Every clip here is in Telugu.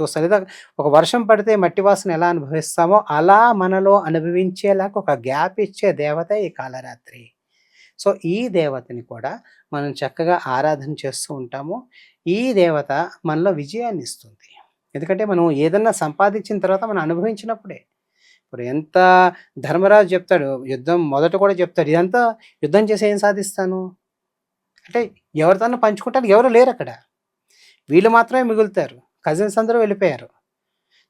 చూస్తాం. లేదా ఒక వర్షం పడితే మట్టి వాసన ఎలా అనుభవిస్తామో అలా మనలో అనుభవించేలాగా ఒక గ్యాప్ ఇచ్చే దేవత ఈ కాలరాత్రి. సో, ఈ దేవతని కూడా మనం చక్కగా ఆరాధన చేస్తూ ఉంటాము. ఈ దేవత మనలో విజయాన్నిస్తుంది. ఎందుకంటే మనం ఏదన్నా సంపాదించిన తర్వాత మనం అనుభవించినప్పుడే. ఇప్పుడు ఎంత ధర్మరాజు చెప్తాడు, యుద్ధం మొదట కూడా చెప్తాడు. ఇదంతా యుద్ధం చేసి ఏం సాధిస్తాను? అంటే ఎవరితోనో పంచుకుంటానికి ఎవరు లేరక్కడ. వీళ్ళు మాత్రమే మిగులుతారు. కజిన్స్ అందరూ వెళ్ళిపోయారు.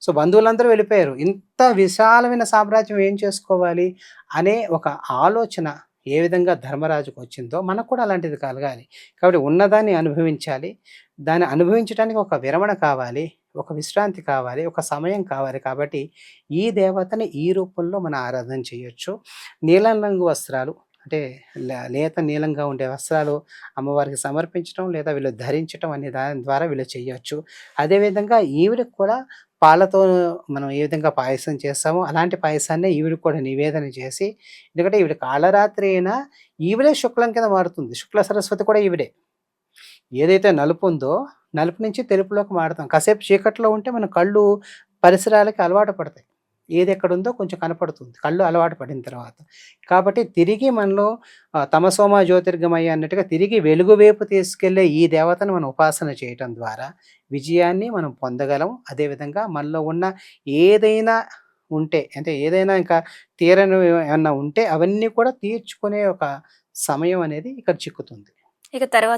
సో, బంధువులందరూ వెళ్ళిపోయారు. ఇంత విశాలమైన సామ్రాజ్యం ఏం చేసుకోవాలి అనే ఒక ఆలోచన ఏ విధంగా ధర్మరాజుకొచ్చిందో మనకు కూడా అలాంటిది కలగాలి. కాబట్టి ఉన్నదాన్ని అనుభవించాలి. దాన్ని అనుభవించటానికి ఒక విరమణ కావాలి. ఒక విశ్రాంతి కావాలి. ఒక సమయం కావాలి. కాబట్టి ఈ దేవతని ఈ రూపంలో మనం ఆరాధన చేయొచ్చు. నీలం రంగు వస్త్రాలు అంటే లేత నీలంగా ఉండే వస్త్రాలు అమ్మవారికి సమర్పించటం లేదా వీళ్ళు ధరించటం అనే దాని ద్వారా వీళ్ళు చేయొచ్చు. అదేవిధంగా ఈవిడకి కూడా పాలతో మనం ఏ విధంగా పాయసం చేస్తామో అలాంటి పాయసాన్నే ఈవిడకి కూడా నివేదన చేసి, ఎందుకంటే ఈవిడ కాళరాత్రి అయినా ఈవిడే శుక్లం కింద మారుతుంది. శుక్ల సరస్వతి కూడా ఈవిడే. ఏదైతే నలుపు ఉందో నలుపు నుంచి తెలుపులోకి మారుతాం. కాసేపు చీకట్లో ఉంటే మన కళ్ళు పరిసరాలకి అలవాటు పడతాయి. ఏదెక్కడుందో కొంచెం కనపడుతుంది. కళ్ళు అలవాటు పడిన తర్వాత. కాబట్టి తిరిగి మనలో తమసోమ జ్యోతిర్గమయ అన్నట్టుగా తిరిగి వెలుగు వైపు తీసుకెళ్ళే ఈ దేవతను మనం ఉపాసన చేయటం ద్వారా విజయాన్ని మనం పొందగలం. అదేవిధంగా మనలో ఉన్న ఏదైనా ఉంటే అంటే ఏదైనా ఇంకా తీరనివి ఏమన్నా ఉంటే అవన్నీ కూడా తీర్చుకునే ఒక సమయం అనేది ఇక్కడ చిక్కుతుంది. ఇక తర్వాత